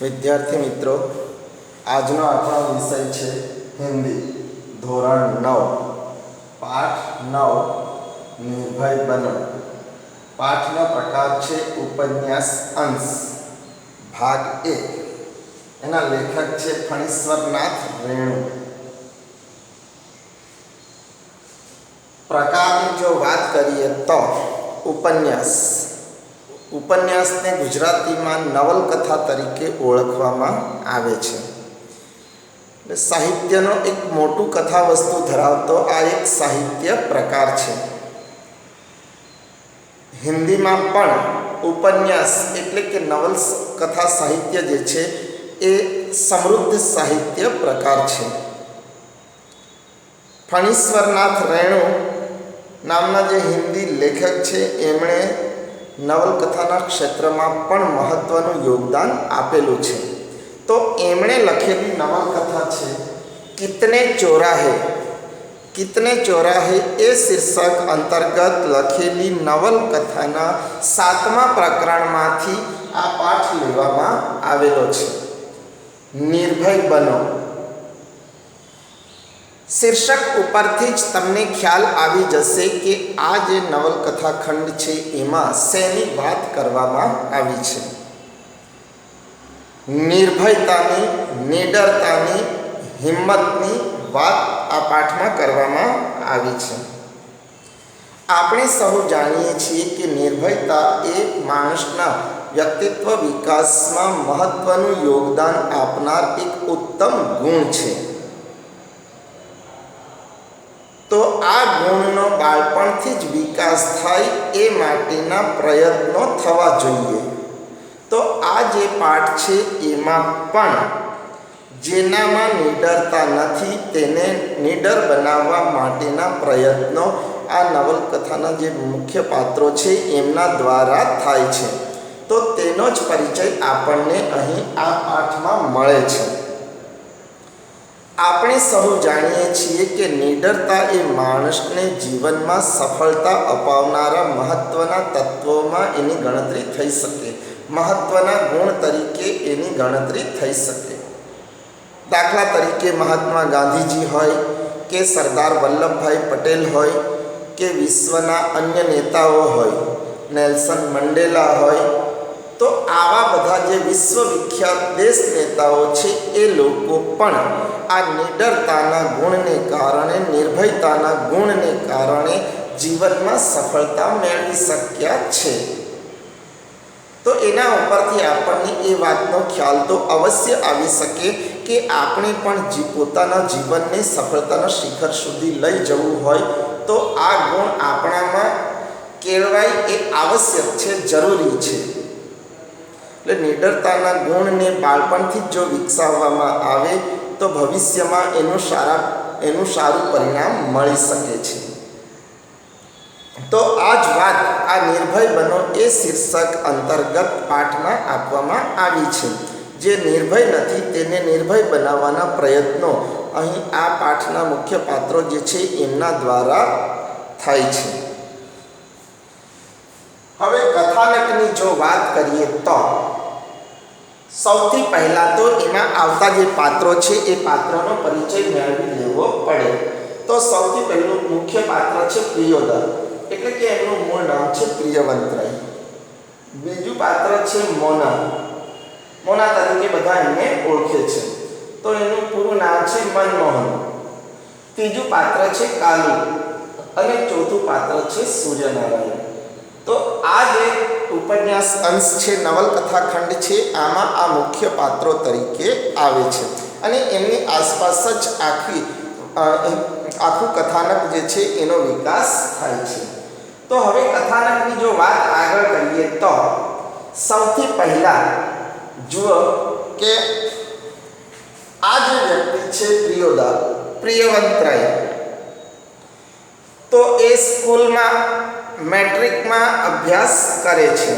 વિદ્યાર્થી મિત્રો, આજનો આપણો વિષય છે હિન્દી ધોરણ 9 પાઠ 9 નિર્ભય બનો. પાઠનો પ્રકાર છે ઉપન્યાસ અંશ ભાગ 1. એના લેખક છે ફણીશ્વરનાથ રેણુ. પ્રકારની જો વાત કરીએ તો ઉપન્યાસને ગુજરાતીમાં નવલકથા તરીકે ઓળખવામાં આવે છે. સાહિત્યનો એક મોટું કથા વસ્તુ ધરાવતો આ એક સાહિત્ય પ્રકાર છે. હિન્દીમાં પણ ઉપન્યાસ એટલે કે નવલકથા સાહિત્ય જે છે એ સમૃદ્ધ સાહિત્ય પ્રકાર છે. ફણીશ્વરનાથ રેણુ નામના જે હિન્દી લેખક છે એમણે નવલકથાના ક્ષેત્રમાં પણ મહત્ત્વનું યોગદાન આપેલું છે. તો એમણે લખેલી નવલકથા છે કિતને ચોરાહે એ શીર્ષક અંતર્ગત લખેલી નવલકથાના 7મા પ્રકરણમાંથી આ પાઠ લેવામાં આવેલો છે. નિર્ભય બનો. શીર્ષક ઉપરથી જ તમને ખ્યાલ આવી જશે કે આ જે નવલકથા ખંડ છે એમાં શેની વાત કરવામાં આવી છે. નિર્ભયતાની, નિડરતાની, હિંમતની વાત આ પાઠમાં કરવામાં આવી છે. આપણે સૌ જાણીએ છીએ કે નિર્ભયતા એ માણસના વ્યક્તિત્વ વિકાસમાં મહત્વનું યોગદાન આપનાર એક ઉત્તમ ગુણ છે. તો આ ગુણનો બાળપણથી જ વિકાસ થાય એ માટેના પ્રયત્નો થવા જોઈએ. તો આ જે પાઠ છે એમાં પણ જેનામાં નિડરતા નથી તેને નિડર બનાવવા માટેના પ્રયત્નો આ નવલકથાના જે મુખ્ય પાત્રો છે એમના દ્વારા થાય છે. તો તેનો જ પરિચય આપણને અહીં આ પાઠમાં મળે છે. આપણે સૌ જાણીએ છીએ કે નિડરતા એ માણસને જીવનમાં સફળતા અપાવનારા મહત્ત્વના તત્વોમાં એની ગણતરી થઈ શકે, મહત્ત્વના ગુણ તરીકે એની ગણતરી થઈ શકે. દાખલા તરીકે મહાત્મા ગાંધીજી હોય કે સરદાર વલ્લભભાઈ પટેલ હોય કે વિશ્વના અન્ય નેતાઓ હોય, નેલ્સન મંડેલા હોય, તો આવા બધા જે વિશ્વવિખ્યાત દેશ નેતાઓ છે એ લોકો પણ આ નિડરતાના ગુણને કારણે, નિર્ભયતાના ગુણને કારણે જીવનમાં સફળતા મેળવી શક્યા છે. તો એના ઉપરથી આપણને એ વાતનો ખ્યાલ તો અવશ્ય આવી શકે કે આપણે પણ પોતાના જીવનને સફળતાના શિખર સુધી લઈ જવું હોય તો આ ગુણ આપણામાં કેળવાય એ આવશ્યક છે, જરૂરી છે. એટલે નિડરતાના ગુણને બાળપણથી જો વિકસાવવામાં આવે તો ભવિષ્યમાં એનું સારું પરિણામ મળી શકે છે. તો આ જ વાત આ નિર્ભય બનો એ શીર્ષક અંતર્ગત પાઠમાં આપવામાં આવી છે. જે નિર્ભય નથી તેને નિર્ભય બનાવવાના પ્રયત્નો અહીં આ પાઠના મુખ્ય પાત્રો જે છે એમના દ્વારા થાય છે. હવે કથાનકની જો વાત કરીએ તો સૌથી પહેલાં તો એમાં આવતા જે પાત્રો છે એ પાત્રોનો પરિચય મેળવી લેવો પડે. તો સૌથી પહેલું મુખ્ય પાત્ર છે પ્રિયોદા, એટલે કે એમનું મૂળ નામ છે પ્રિયવંતરાય. બીજું પાત્ર છે મોના તરીકે બધા એમને ઓળખે છે, તો એનું પૂરું નામ છે મનમોહન. ત્રીજું પાત્ર છે કાલુ અને ચોથું પાત્ર છે સૂર્યનારાયણ. તો આ જે ઉપન્યાસ અંશ છે, નવલકથા ખંડ છે, આમાં આ મુખ્ય પાત્રો તરીકે આવે છે અને એમની આસપાસ જ આખું કથાનક જે છે એનો વિકાસ થાય છે. તો હવે કથાનકની જો વાત આગળ કરીએ તો સૌથી પહેલાં જુઓ કે આ જે વ્યક્તિ છે પ્રિયવંતરાય, તો એ સ્કૂલમાં મેટ્રિકમાં અભ્યાસ કરે છે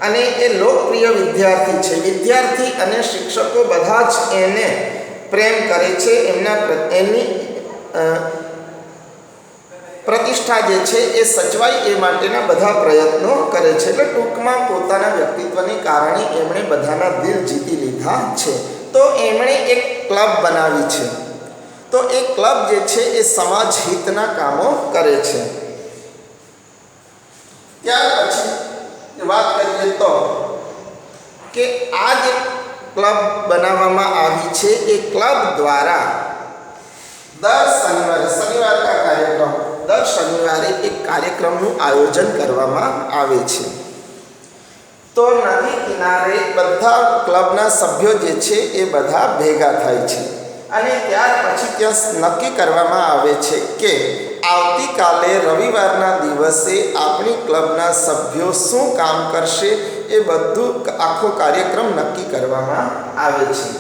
અને એ લોકપ્રિય વિદ્યાર્થી છે. વિદ્યાર્થી અને શિક્ષકો બધા જ એને પ્રેમ કરે છે, પ્રતિષ્ઠા જે છે એ સચવાય એ માટેના બધા પ્રયત્નો કરે છે. એટલે ટૂંકમાં પોતાના વ્યક્તિત્વને કારણે એમણે બધાના દિલ જીતી લીધા છે. તો એમણે એક ક્લબ બનાવી છે. તો એ ક્લબ જે છે એ સમાજ હિતના કામો કરે છે. ત્યાર પછી વાત કરીએ તો કે આ જે ક્લબ બનાવવામાં આવી છે એ ક્લબ દ્વારા દર શનિવારે એક કાર્યક્રમનું આયોજન કરવામાં આવે છે. તો નદી કિનારે બધા ક્લબના સભ્યો જે છે એ બધા ભેગા થાય છે અને ત્યાર પછી ત્યાં નક્કી કરવામાં આવે છે કે આવતીકાલે રવિવારના દિવસે આપણી ક્લબના સભ્યો શું કામ કરશે એ બધું આખો કાર્યક્રમ નક્કી કરવામાં આવે છે.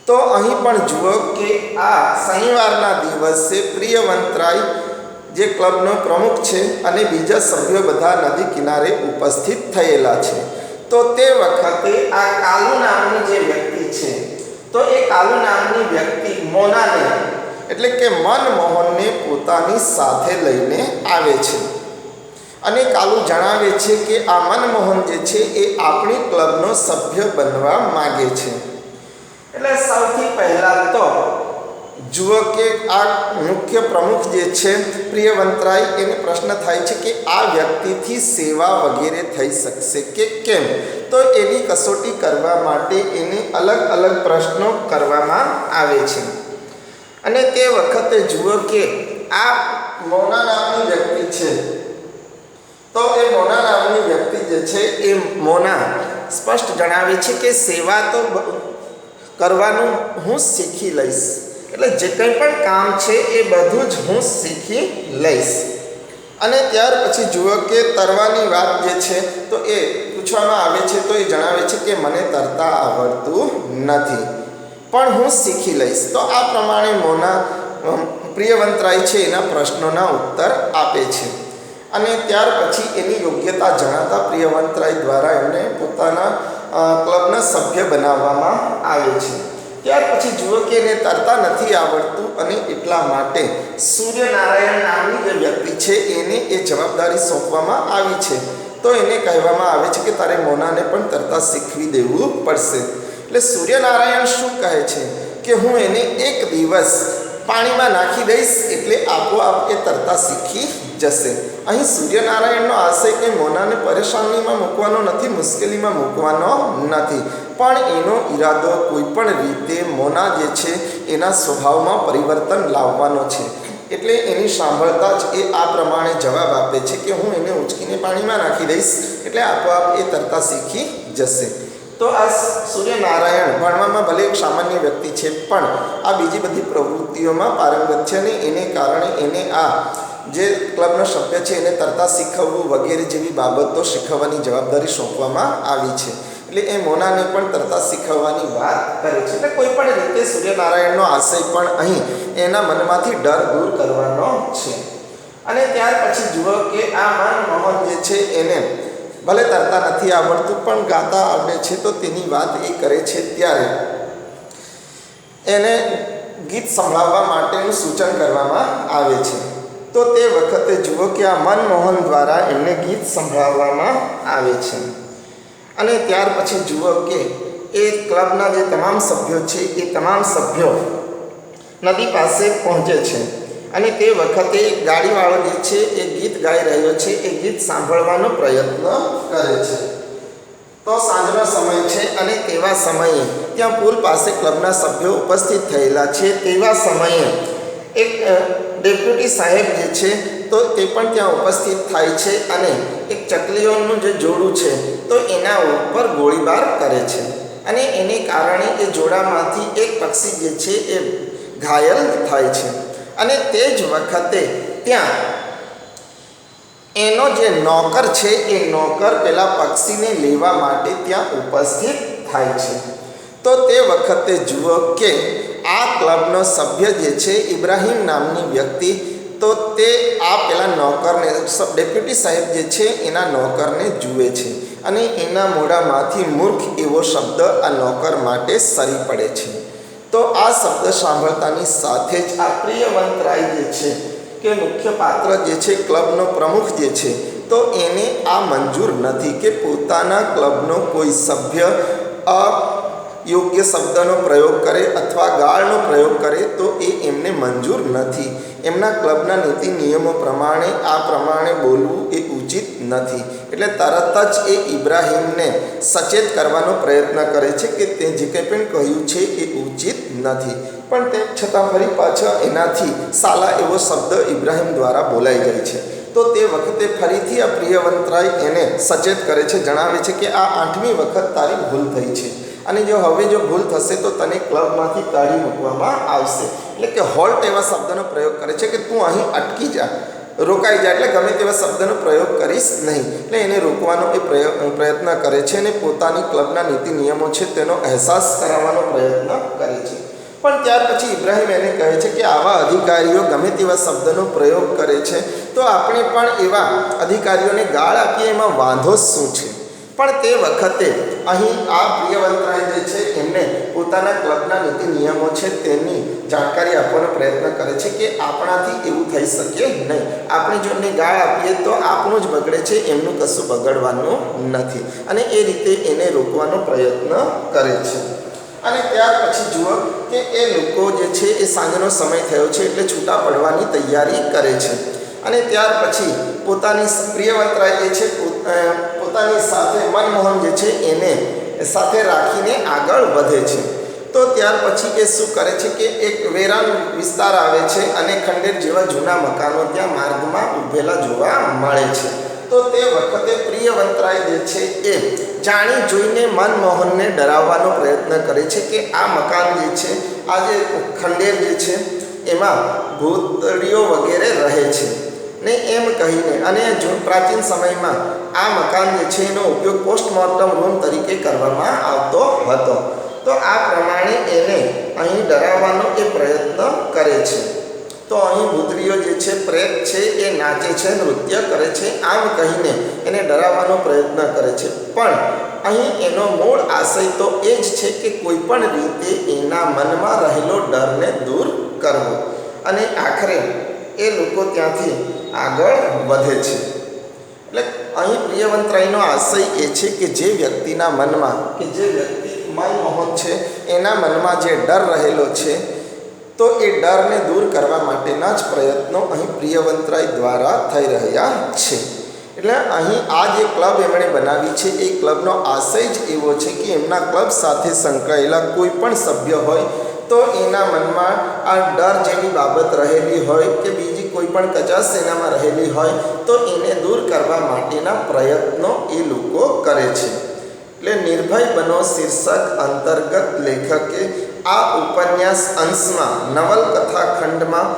તો અહીં પણ જુઓ કે આ શનિવારના દિવસે પ્રિયવંતરાય જે ક્લબનો પ્રમુખ છે અને બીજા સભ્યો બધા નદી કિનારે ઉપસ્થિત થયેલા છે. તો તે વખતે આ કાલુ નામની જે વ્યક્તિ છે તો એ કાલુ નામની વ્યક્તિ મોનાને એટલે કે મનમોહનને પોતાની સાથે લઈને આવે છે અને કાલુ જણાવે છે કે આ મનમોહન જે છે એ આપણી ક્લબનો સભ્ય બનવા માગે છે. એટલે સૌથી પહેલાં તો જુઓ કે આ મુખ્ય પ્રમુખ જે છે પ્રિયવંતરાય એને પ્રશ્ન થાય છે કે આ વ્યક્તિથી સેવા વગેરે થઈ શકશે કે કેમ. તો એની કસોટી કરવા માટે એને અલગ અલગ પ્રશ્નો કરવામાં આવે છે અને તે વખતે જુઓ કે આ મોના નામની વ્યક્તિ છે. તો એ મોના નામની વ્યક્તિ જે છે એ મોના સ્પષ્ટ જણાવે છે કે સેવા તો કરવાનું હું શીખી લઈશ. એટલે જે કંઈ પણ કામ છે એ બધું જ હું શીખી લઈશ. અને ત્યાર પછી જુઓ કે તરવાની વાત જે છે તો એ પૂછવામાં આવે છે તો એ જણાવે છે કે મને તરતા આવડતું નથી પણ હું શીખી લઈશ. તો આ પ્રમાણે મોના પ્રિયવંતરાય છે એના પ્રશ્નોના ઉત્તર આપે છે અને ત્યાર પછી એની યોગ્યતા જણાતા પ્રિયવંતરાય દ્વારા એમને પોતાના ક્લબના સભ્ય બનાવવામાં આવે છે. ત્યાર પછી જુઓ કે એને તરતા નથી આવડતું અને એટલા માટે સૂર્યનારાયણ નામની જે વ્યક્તિ છે એને એ જવાબદારી સોંપવામાં આવી છે. તો એને કહેવામાં આવે છે કે તારે મોનાને પણ તરતા શીખવી દેવું પડશે. એટલે સૂર્યનારાયણ શું કહે છે કે હું એને એક દિવસ પાણીમાં નાખી દઈશ એટલે આપોઆપ એ તરતા શીખી જશે. અહીં સૂર્યનારાયણનો આશય કે મોનાને પરેશાનીમાં મૂકવાનો નથી, મુશ્કેલીમાં મૂકવાનો નથી, પણ એનો ઈરાદો કોઈ પણ રીતે મોના જે છે એના સ્વભાવમાં પરિવર્તન લાવવાનો છે. એટલે એની સાંભળતા જ એ આ પ્રમાણે જવાબ આપે છે કે હું એને ઉંચકીને પાણીમાં નાખી દઈશ એટલે આપોઆપ એ તરતા શીખી જશે. તો આ સૂર્યનારાયણ ભણવામાં ભલે એક સામાન્ય વ્યક્તિ છે પણ આ બીજી બધી પ્રવૃત્તિઓમાં પારંગત છે અને એને કારણે એને આ જે ક્લબનો સભ્ય છે એને તરતા શીખવવું વગેરે જેવી બાબતો શીખવવાની જવાબદારી સોંપવામાં આવી છે. એટલે એ મોનાને પણ તરતા શીખવવાની વાત કરે છે. એટલે કોઈ પણ રીતે સૂર્યનારાયણનો આશય પણ અહીં એના મનમાંથી ડર દૂર કરવાનો છે. અને ત્યાર પછી જુઓ કે આ મનમોહન જે છે એને ભલે તરતા નથી આવડતું પણ ગાતા આવડે છે. તો તેની વાત એ કરે છે ત્યારે એને ગીત સંભળાવવા માટેનું સૂચન કરવામાં આવે છે. તો તે વખતે જુઓ કે આ મનમોહન દ્વારા એમને ગીત સંભળાવવામાં આવે છે અને ત્યાર પછી જુઓ કે એ ક્લબના જે તમામ સભ્યો છે એ તમામ સભ્યો નદી પાસે પહોંચે છે અને તે વખતે એક ગાડીવાળો જે છે એ ગીત ગાઈ રહ્યો છે એ ગીત સાંભળવાનો પ્રયત્ન કરે છે. તો સાંજનો સમય છે અને તેવા સમયે ત્યાં પુલ પાસે ક્લબના સભ્યો ઉપસ્થિત થયેલા છે. તેવા સમયે એક ડેપ્યુટી સાહેબ જે છે તો તે પણ ત્યાં ઉપસ્થિત થાય છે અને એક ચકલીઓનું જે જોડું છે તો એના ઉપર ગોળીબાર કરે છે અને એને કારણે એ જોડામાંથી એક પક્ષી જે છે એ ઘાયલ થાય છે. અને તે જ વખતે ત્યાં એનો જે નોકર છે એ નોકર પેલા પક્ષીને લેવા માટે ત્યાં ઉપસ્થિત થાય છે. તો તે વખતે જુઓ કે આ ક્લબનો સભ્ય જે છે ઇબ્રાહીમ નામની વ્યક્તિ તો તે આ પેલા નોકરને ડેપ્યુટી સાહેબ જે છે એના નોકરને જુએ છે અને એના મોઢામાંથી મૂર્ખ એવો શબ્દ આ નોકર માટે સરી પડે છે. તો આ શબ્દ સાંભળતાની સાથે જ આ પ્રિયવંતરાય જે છે કે મુખ્ય પાત્ર જે છે ક્લબનો પ્રમુખ જે છે તો એને આ મંજૂર નથી કે પોતાના ક્લબનો કોઈ સભ્ય યોગ્ય શબ્દનો પ્રયોગ કરે અથવા ગાળનો પ્રયોગ કરે તો એ એમને મંજૂર નથી. એમના ક્લબના નીતિ નિયમો પ્રમાણે આ પ્રમાણે બોલવું એ ઉચિત નથી. એટલે તરત જ એ ઇબ્રાહીમને સચેત કરવાનો પ્રયત્ન કરે છે કે તે જે કંઈ પણ કહ્યું છે એ ઉચિત નથી. પણ તેમ છતાં ફરી પાછા એનાથી સાલા એવો શબ્દ ઇબ્રાહીમ દ્વારા બોલાઈ જાય છે. તો તે વખતે ફરીથી આ પ્રિયવંતરાય એને સચેત કરે છે, જણાવે છે કે આ 8મી વખત તારી ભૂલ થઈ છે અને જો હવે જો ભૂલ થશે તો તને ક્લબમાંથી કાઢી મૂકવામાં આવશે. એટલે કે હોલ્ટ એવા શબ્દનો પ્રયોગ કરે છે કે તું અહીં અટકી જા, રોકાઈ જા, એટલે ગમે તેવા શબ્દનો પ્રયોગ કરીશ નહીં. એટલે એને રોકવાનો એ પ્રયત્ન કરે છે અને પોતાની ક્લબના નીતિ નિયમો છે તેનો અહેસાસ કરાવવાનો પ્રયત્ન કરે છે. પણ ત્યાર પછી ઇબ્રાહીમ એને કહે છે કે આવા અધિકારીઓ ગમે તેવા શબ્દનો પ્રયોગ કરે છે તો આપણે પણ એવા અધિકારીઓને ગાળ આપીએ, એમાં વાંધો શું છે? પણ તે વખતે અહીં આ પ્રિયવંતરાય જે છે એમને પોતાના ક્લબના નીતિ નિયમો છે તેની જાણકારી આપવાનો પ્રયત્ન કરે છે કે આપણાથી એવું થઈ શકે નહીં. આપણે જો એમને ગાળ આપીએ તો આપણું જ બગડે છે, એમનું કશું બગડવાનું નથી. અને એ રીતે એને રોકવાનો પ્રયત્ન કરે છે. અને ત્યાર પછી જુઓ કે એ લોકો જે છે એ સાંજનો સમય થયો છે એટલે છૂટા પડવાની તૈયારી કરે છે. અને ત્યાર પછી પોતાની પ્રિયવંતરાય જે છે પોતાની સાથે મનમોહન જે છે એને સાથે રાખીને આગળ વધે છે. તો ત્યાર પછી એ શું કરે છે કે એક વેરાન વિસ્તાર આવે છે અને ખંડેર જેવા જૂના મકાનો ત્યાં માર્ગમાં ઊભેલા જોવા મળે છે. તો તે વખતે પ્રિયવંતરાય જે છે એ જાણી જોઈને મનમોહનને ડરાવવાનો પ્રયત્ન કરે છે કે આ મકાન જે છે, આ જે ખંડેર જે છે એમાં ભૂતળીઓ વગેરે રહે છે ને એમ કહીને, અને પ્રાચીન સમયમાં આ મકાન જે છે એનો ઉપયોગ પોસ્ટમોર્ટમ રૂમ તરીકે કરવામાં આવતો હતો. તો આ પ્રમાણે એને અહીં ડરાવવાનો એ પ્રયત્ન કરે છે. તો અહીં ભૂતળીઓ જે છે, પ્રેત છે એ નાચે છે, નૃત્ય કરે છે, આમ કહીને એને ડરાવવાનો પ્રયત્ન કરે છે. પણ અહીં એનો મૂળ આશય તો એ જ છે કે કોઈ પણ રીતે એના મનમાં રહેલો ડરને દૂર કરવો. અને આખરે એ લોકો ત્યાંથી આગળ વધે છે. એટલે અહીં પ્રિયવંતરાયનો આશય એ છે કે જે વ્યક્તિના મનમાં, કે જે વ્યક્તિ મનમોહન છે એના મનમાં જે ડર રહેલો છે તો એ ડરને દૂર કરવા માટેના જ પ્રયત્નો અહીં પ્રિયવંતરાય દ્વારા થઈ રહ્યા છે. એટલે અહીં આ જે ક્લબ એમણે બનાવી છે એ ક્લબનો આશય જ એવો છે કે એમના ક્લબ સાથે સંકળાયેલા કોઈ પણ સભ્ય હોય તો એના મનમાં આ ડર જેવી બાબત રહેલી હોય કે બીજી કોઈ પણ કચાશ એનામાં રહેલી હોય તો એને દૂર કરવા માટેના પ્રયત્નો એ લોકો કરે છે. એટલે નિર્ભય બનો શીર્ષક અંતર્ગત લેખકે આ ઉપન્યાસ અંશમાં નવલકથા ખંડમાં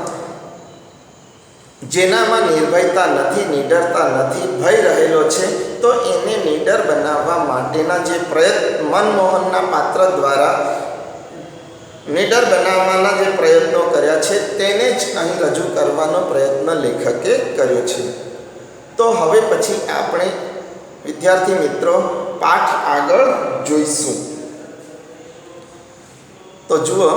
જેનામાં નિર્ભયતા નથી, નિડરતા નથી, ભય રહેલો છે તો એને નિડર બનાવવા માટેના જે પ્રયત્ન મનમોહનના પાત્ર દ્વારા નિડર બનાવવાના જે પ્રયત્નો કર્યા છે તેને જ અહીં રજૂ કરવાનો પ્રયત્ન લેખકે કર્યો છે. તો હવે પછી આપણે વિદ્યાર્થી મિત્રો પાઠ આગળ જોઈશું. તો જુઓ,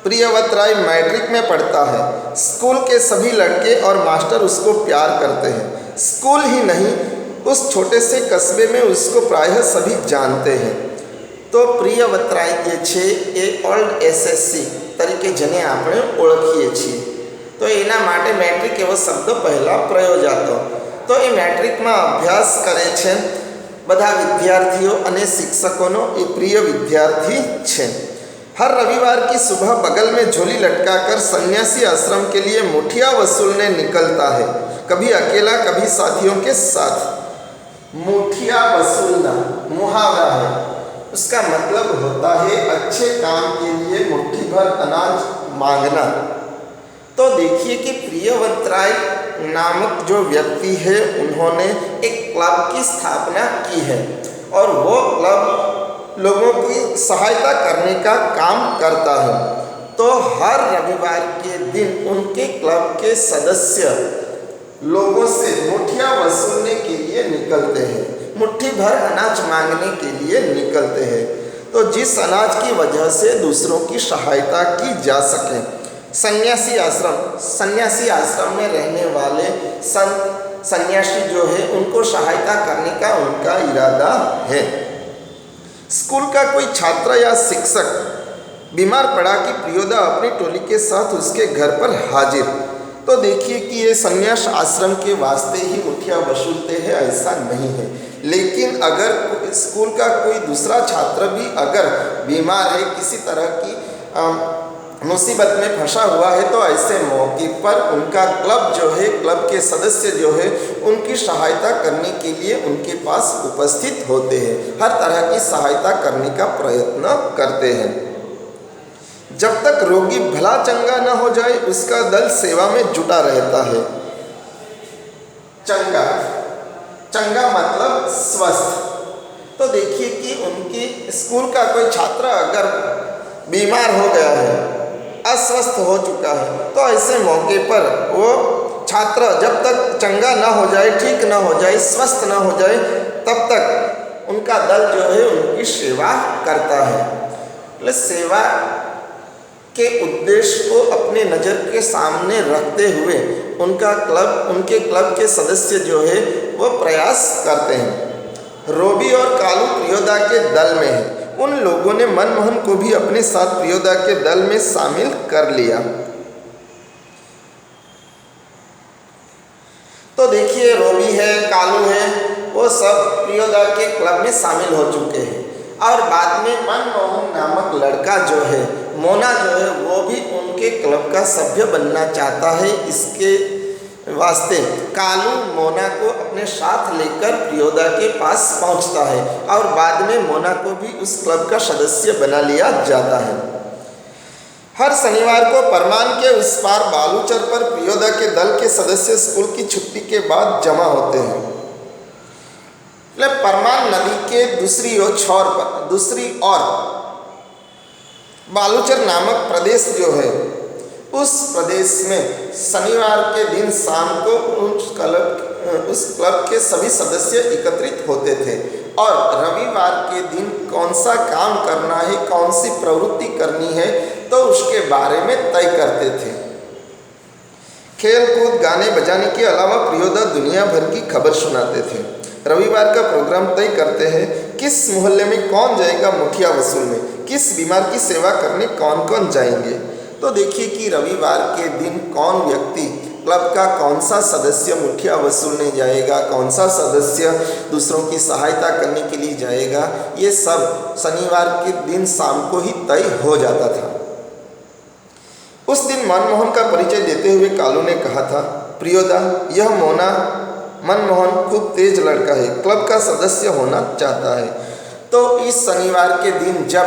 प्रियवंतराय मैट्रिक में पढ़ता है. स्कूल के सभी लड़के और मास्टर उसको प्यार करते हैं. स्कूल ही नहीं, उस छोटे से कस्बे में उसको प्रायः सभी जानते हैं. तो प्रियवंतराय જે છે એ ઓલ્ડ એસએસસી તરીકે જેને આપણે ઓળખીએ છીએ તો એના માટે મેટ્રિક એવો શબ્દ પહેલાં પ્રયોજાતો. તો એ મેટ્રિકમાં અભ્યાસ કરે છે. બધા વિદ્યાર્થીઓ અને શિક્ષકોનો એ પ્રિય વિદ્યાર્થી છે. हर रविवार की सुबह बगल में झोली लटकाकर सन्यासी आश्रम के लिए मुठिया वसूलने निकलता है. कभी अकेला, कभी साथियों के साथ. मुठिया वसूलना मुहावरा है. उसका मतलब होता है अच्छे काम के लिए मुट्ठी भर अनाज मांगना. तो देखिए कि प्रियवंतराय नामक जो व्यक्ति है उन्होंने एक क्लब की स्थापना की है और वो क्लब लोगों की सहायता करने का काम करता है. तो हर रविवार के दिन उनके क्लब के सदस्य लोगों से मुठिया वसूलने के लिए निकलते हैं. मुट्ठी भर अनाज मांगने के लिए निकलते हैं। तो जिस अनाज की वजह से दूसरों की सहायता की जा सके। सन्यासी आश्रम में रहने वाले संत सन्यासी जो है उनको सहायता करने का उनका इरादा है। स्कूल का कोई छात्र या शिक्षक बीमार पड़ा कि प्रियोदा अपनी टोली के साथ उसके घर पर हाजिर। तो देखिए कि ये सन्यास आश्रम के वास्ते ही मुठिया वसूलते हैं, ऐसा नहीं है। लेकिन अगर स्कूल का कोई दूसरा छात्र भी अगर बीमार है, किसी तरह की मुसीबत में फंसा हुआ है, तो ऐसे मौके पर उनका क्लब जो है, क्लब के सदस्य जो है, उनकी सहायता करने के लिए उनके पास उपस्थित होते हैं। हर तरह की सहायता करने का प्रयत्न करते हैं। जब तक रोगी भला चंगा न हो जाए उसका दल सेवा में जुटा रहता है। चंगा मतलब स्वस्थ। तो देखिए कि उनकी स्कूल का कोई छात्र अगर बीमार हो गया है, अस्वस्थ हो चुका है, तो ऐसे मौके पर वो छात्र जब तक चंगा ना हो जाए, ठीक ना हो जाए, स्वस्थ ना हो जाए, तब तक उनका दल जो है उनकी सेवा करता है। मतलब सेवा के उद्देश्य को अपने नज़र के सामने रखते हुए उनके क्लब के सदस्य जो है वो प्रयास करते हैं। रोबी और कालू प्रियोदा के दल में है। उन लोगों ने मनमोहन को भी अपने साथ प्रियोदा के दल में शामिल कर लिया। तो देखिए रोबी है, कालू है, वो सब प्रियोदा के क्लब में शामिल हो चुके हैं। और बाद में मनमोहन नामक लड़का जो है, मोना जो है, वो भी उनके क्लब का सभ्य बनना चाहता है। इसके वास्ते कालू मोना को अपने साथ लेकर प्रियोदा के पास पहुंचता है और बाद में मोना को भी उस क्लब का सदस्य बना लिया जाता है। हर शनिवार को परमान के उस पार बालूचर पर प्रियोदा के दल के सदस्य स्कूल की छुट्टी के बाद जमा होते हैं। परमान नदी के दूसरी ओर बालूचर नामक प्रदेश जो है, उस प्रदेश में शनिवार के दिन शाम को उस क्लब के सभी सदस्य एकत्रित होते थे और रविवार के दिन कौन सा काम करना है, कौन सी प्रवृत्ति करनी है, तो उसके बारे में तय करते थे। खेल कूद, गाने बजाने के अलावा प्रियोदा दुनिया भर की खबर सुनाते थे। रविवार का प्रोग्राम तय करते हैं, किस मोहल्ले में कौन जाएगा मुठिया वसूल में, किस बीमार की सेवा करने कौन कौन जाएंगे। तो देखिए कि रविवार के दिन कौन व्यक्ति क्लब का कौन सा सदस्य मुठिया वसूलने जाएगा, कौन सा सदस्य दूसरों की सहायता करने के लिए जाएगा, ये सब शनिवार के दिन शाम को ही तय हो जाता था। उस दिन मनमोहन का परिचय देते हुए कालू ने कहा था, प्रियोदा, यह मोना मनमोहन खूब तेज लड़का है, क्लब का सदस्य होना चाहता है। तो इस शनिवार के दिन जब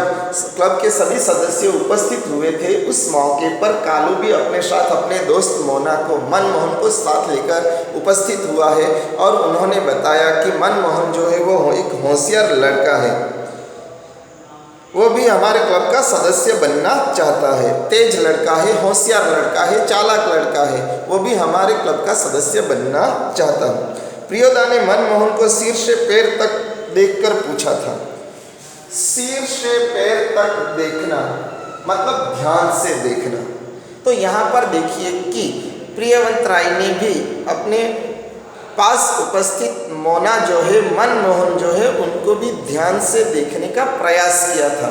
क्लब के सभी सदस्य उपस्थित हुए थे, उस मौके पर कालू भी अपने साथ अपने दोस्त मोना को, मनमोहन को साथ लेकर उपस्थित हुआ है और उन्होंने बताया कि मनमोहन जो है वो एक होशियार लड़का है, वो भी हमारे क्लब का सदस्य बनना चाहता है। तेज लड़का है, होशियार लड़का है, चालाक लड़का है, वो भी हमारे क्लब का सदस्य बनना चाहता है। प्रियोदा ने मनमोहन को सिर से पैर तक देखकर पूछा था। सिर से पैर तक देखना मतलब ध्यान से देखना। तो यहाँ पर देखिए कि प्रियवंत राय ने भी अपने पास उपस्थित मोना जो है, मनमोहन जो है, उनको भी ध्यान से देखने का प्रयास किया था।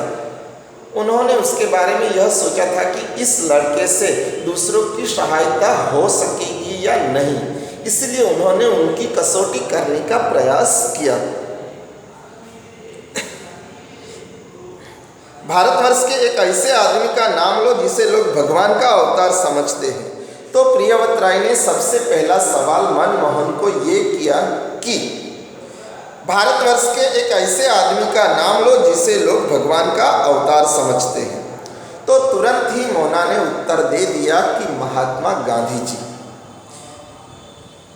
उन्होंने उसके बारे में यह सोचा था कि इस लड़के से दूसरों की सहायता हो सकेगी या नहीं, इसलिए उन्होंने उनकी कसौटी करने का प्रयास किया। भारतवर्ष के एक ऐसे आदमी का नाम लो जिसे लोग भगवान का अवतार समझते हैं। तो प्रियवंत राय ने सबसे पहला सवाल मनमोहन को ये किया कि भारतवर्ष के एक ऐसे आदमी का नाम लो जिसे लोग भगवान का अवतार समझते हैं। तो तुरंत ही मोना ने उत्तर दे दिया कि महात्मा गांधी जी।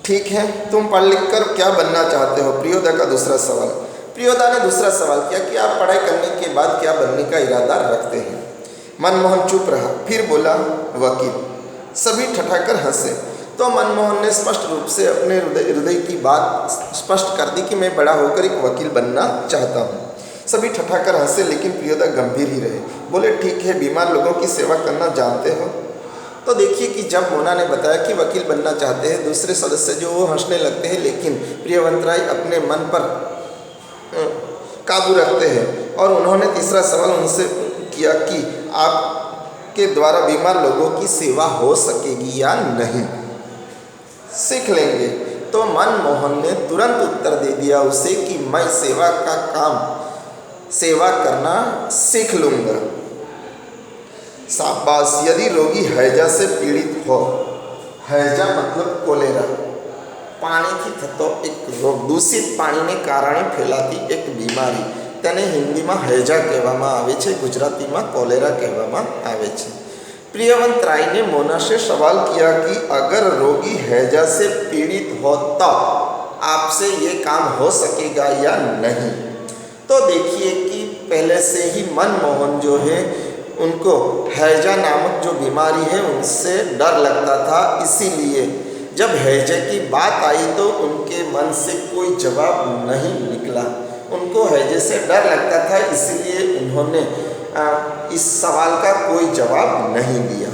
ठीक है, तुम पढ़ लिख कर क्या बनना चाहते हो? प्रियोदा का दूसरा सवाल। प्रियोदा ने दूसरा सवाल किया कि आप पढ़ाई करने के बाद क्या बनने का इरादा रखते हैं? मनमोहन चुप रहा, फिर बोला वकील। सभी ठठाकर हंसे। तो मनमोहन ने स्पष्ट रूप से अपने हृदय की बात स्पष्ट कर दी कि मैं बड़ा होकर एक वकील बनना चाहता हूँ। सभी ठठाकर हंसे, लेकिन प्रियोदा गंभीर ही रहे। बोले, ठीक है, बीमार लोगों की सेवा करना जानते हो। तो देखिए कि जब मोना ने बताया कि वकील बनना चाहते हैं, दूसरे सदस्य जो वो हंसने लगते हैं, लेकिन प्रियवंतराय अपने मन पर काबू रखते हैं और उन्होंने तीसरा सवाल उनसे किया कि आपके द्वारा बीमार लोगों की सेवा हो सकेगी या नहीं, सीख लेंगे। तो मनमोहन ने तुरंत उत्तर दे दिया उसे कि मैं सेवा करना सीख लूँगा। शाबाश। यदि रोगी हैजा से पीड़ित हो, हैजा मतलब कोलेरा, પાણીથી થતો એક રોગ, દૂષિત પાણીને કારણે ફેલાતી એક બીમારી, તેને હિન્દીમાં हैजा કહેવામાં આવે છે, ગુજરાતીમાં કોલેરા કહેવામાં આવે છે। प्रियवंत राय ने मोना से सवाल किया कि अगर रोगी हैजा से पीड़ित हो तो आपसे ये काम हो सकेगा या नहीं। तो देखिए कि पहले से ही मनमोहन जो है उनको हैजा नामक जो बीमारी है उनसे डर लगता था, इसीलिए जब हैजे की बात आई तो उनके मन से कोई जवाब नहीं निकला। उनको हैजे से डर लगता था, इसीलिए उन्होंने इस सवाल का कोई जवाब नहीं दिया।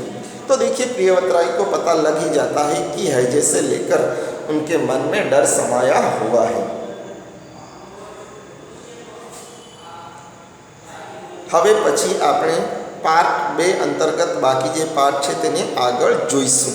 तो देखिए प्रियव्रत राय को पता लग ही जाता है कि हैजे से लेकर उनके मन में डर समाया हुआ है। હવે પછી આપણે પાર્ટ 2 અંતર્ગત બાકી જે પાર્ટ છે તેને આગળ જોઈશું।